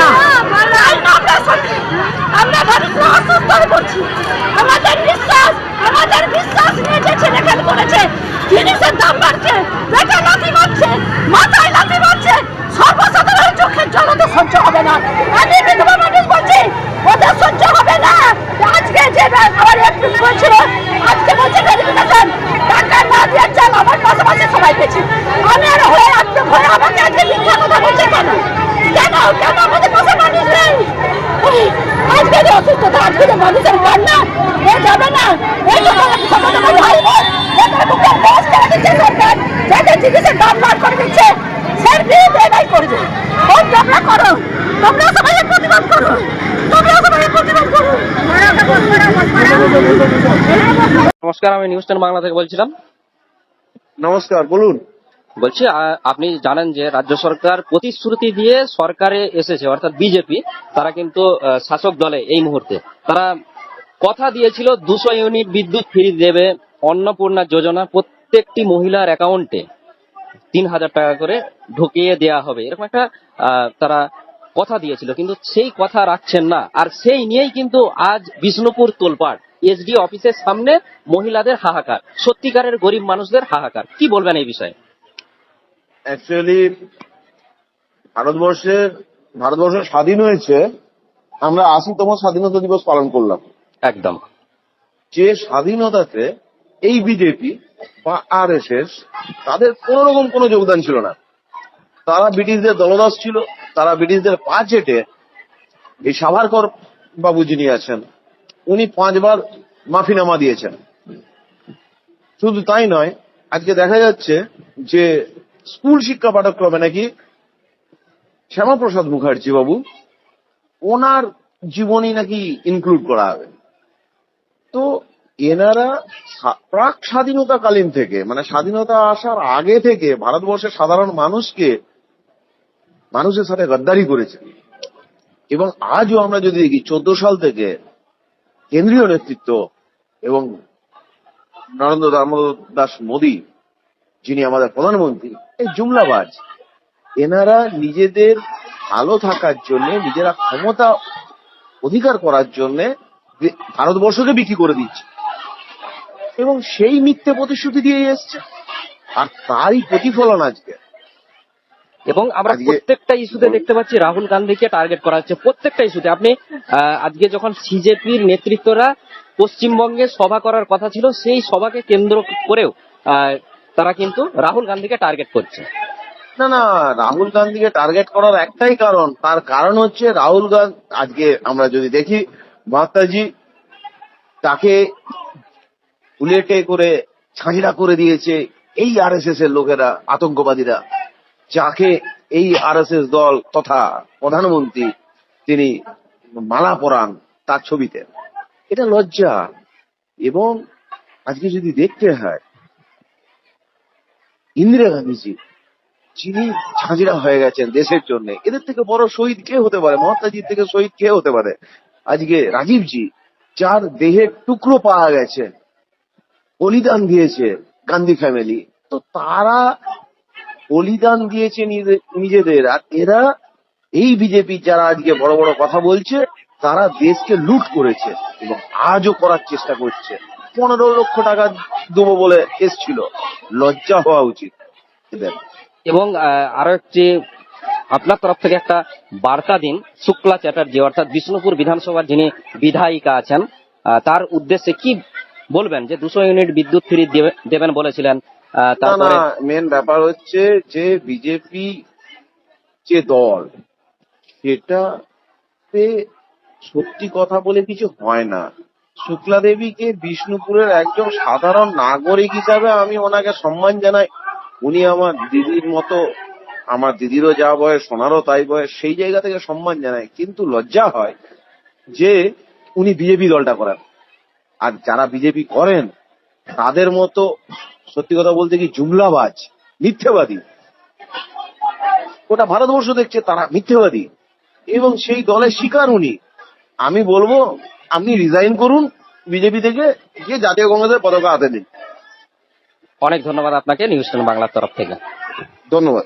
না। আমরা মানুষরা অসুস্থ হয়ে পড়ছি। আমাদের বিশ্বাস নিয়ে যে ছেলে খেল করেছে, জিনিসের দাম বাড়ছে, পেটে লাথি মারছে, মাথায় লাথি মারছে, সর্বসাধারণের চোখের জল তো সহ্য হবে না। আমি বিধবা মানুষ বলছি, ওদের সহ্য হবে না। আজকে যে আমার এপ্রিল বলছিল, আজকে বলছে ভেরিফিকেশন, টাকা না দিয়ে চাল আমার পাশাপাশি সবাই পেয়েছি। আমি আর হয়ে আমাকে আজকে মিথ্যা কথা বলছে কেন? কেন আমাদের পাশে মানুষ নেই? আজকে যে অসুস্থতা, আজকে যে মানুষের কান্না, এ যাবে না। এই সমাজ আমার ভাই বোন, এদের মুখে বস করে দিচ্ছে সরকার, যাদের জিনিসের দাম বার করে দিচ্ছে, সের বিরুদ্ধে এটাই করবে। তোমরা করো, তোমরা সবাই প্রতিবাদ করো, নমস্কার, আমি নিউজ 10 বাংলা থেকে বলছিলাম। নমস্কার, বলুন। বলছি, আপনি জানেন যে রাজ্য সরকার প্রতিশ্রুতি দিয়ে সরকারে এসেছে, অর্থাৎ বিজেপি, তারা কিন্তু শাসক দলে এই মুহূর্তে তারা কথা দিয়েছিল 200 ইউনিট বিদ্যুৎ ফ্রি দেবে, অন্নপূর্ণা যোজনা প্রত্যেকটি মহিলার অ্যাকাউন্টে 3000 টাকা করে ঢুকিয়ে দেওয়া হবে, এরকম একটা তারা কথা দিয়েছিল, কিন্তু সেই কথা রাখছেন না। আর সেই নিয়েই কিন্তু আজ বিষ্ণুপুর তোলপাড়, এসডি অফিসের সামনে মহিলাদের হাহাকার, সত্যিকারের গরিব মানুষদের হাহাকার। কি বলবেন এই বিষয়ে? অ্যাকচুয়ালি ভারতবর্ষ স্বাধীন হয়েছে, আমরা 80তম স্বাধীনতা দিবস পালন করলাম। একদম। যে স্বাধীনতাতে এই বিজেপি বা আরএসএস তাদের কোন রকম কোনো যোগদান ছিল না। তারা ব্রিটিশদের দলদাস ছিল, তারা ব্রিটিশদের পা চেটে, এই সাভারকর বাবু যিনি আছেন, উনি 5 বার মাফিনামা দিয়েছেন। শুধু তাই নয়, আজকে দেখা যাচ্ছে যে স্কুল শিক্ষা পাঠ্যক্রমে নাকি শ্যামাপ্রসাদ মুখার্জি বাবু, ওনার জীবনী নাকি ইনক্লুড করা হবে। তো এনারা প্রাক স্বাধীনতাকালীন থেকে, মানে স্বাধীনতা আসার আগে থেকে ভারতবর্ষের সাধারণ মানুষের সাথে গদ্দারি করেছে। এবং আজও আমরা যদি দেখি 14 সাল থেকে কেন্দ্রীয় নেতৃত্ব এবং নরেন্দ্র দামোদর দাস মোদী, যিনি আমাদের প্রধানমন্ত্রী, এই জুমলাবাজ, এনারা নিজেদের ভালো থাকার জন্য, নিজেরা ক্ষমতা অধিকার করার জন্য ভারতবর্ষকে বিক্রি করে দিচ্ছে এবং সেই মিথ্যে প্রতিশ্রুতি দিয়ে এসছে, আর তারই প্রতিফলন আজকে। এবং আমরা প্রত্যেকটা ইস্যুতে দেখতে পাচ্ছি রাহুল গান্ধীকে টার্গেট করা হচ্ছে, প্রত্যেকটা ইস্যুতে। আপনি আজকে যখন সিজেপির নেতৃত্বরা পশ্চিমবঙ্গে সভা করার কথা ছিল, সেই সভাকে কেন্দ্র করেও তারা কিন্তু রাহুল গান্ধীকে টার্গেট করছে। না, রাহুল গান্ধীকে টার্গেট করার একটাই কারণ, তার কারণ হচ্ছে রাহুল গান্ধী, আজকে আমরা যদি দেখি মাতাজি তাকে বুলেটে করে ছাঁচড়া করে দিয়েছে এই আরএসএস এর লোকেরা, আতঙ্কবাদীরা, যাকে এই আরএসএস দল তথা প্রধানমন্ত্রী তিনি মালা পরান তার ছবিতে। এটা লজ্জা। এবং আজকে যদি দেখতে হয়, ইন্দিরা গান্ধীজি যিনি ঝাঁঝরা হয়ে গেছেন দেশের জন্য, এদের থেকে বড় শহীদ কে হতে পারে? মহাত্মাজির থেকে শহীদ কে হতে পারে? আজকে রাজীবজি, যার দেহের টুকরো পাওয়া গেছে, বলিদান দিয়েছে গান্ধী ফ্যামিলি, তো তারা বলিদান দিয়েছে নিজেদের। আর এরা, এই বিজেপি যারা আজকে বড় বড় কথা বলছে, তারা দেশকে লুট করেছে এবং আজও করার চেষ্টা করছে। 15 লক্ষ টাকা দেবো বলে এসছিল, লজ্জা হওয়া উচিত এদের। এবং আরো একটি আপনার তরফ থেকে একটা বার্তা দিন শুক্লা চ্যাটার্জি, অর্থাৎ বিষ্ণুপুর বিধানসভার যিনি বিধায়িকা আছেন, তার উদ্দেশ্যে কি বলবেন? যে 200 ইউনিট বিদ্যুৎ ফ্রি দেবেন বলেছিলেন। তারপরে মেন ব্যাপার হচ্ছে যে বিজেপি যে দল, সেটাতে সত্যি কথা বলে কিছু হয় না। শুক্লা দেবীকে বিষ্ণুপুরের একজন সাধারণ নাগরিক হিসাবে আমি ওনাকে সম্মান জানাই। উনি আমার দিদির মতো, আমার দিদিরও যা বয়স, ওনারও তাই বয়স, সেই জায়গা থেকে সম্মান জানাই। কিন্তু লজ্জা হয় যে উনি বিজেপি দলটা করেন, আর যারা বিজেপি করেন তাদের মতো সত্যি কথা বলতে কি জুমলাবাজ, মিথ্যেবাদী, ওটা ভারতবর্ষ দেখছে তারা মিথ্যেবাদী এবং সেই দলের শিকার উনি। আমি বলবো আপনি রিজাইন করুন বিজেপি থেকে, গিয়ে জাতীয় কংগ্রেসের পতাকা হাতে দিন। অনেক ধন্যবাদ আপনাকে নিউজ 10 বাংলার তরফ থেকে। ধন্যবাদ।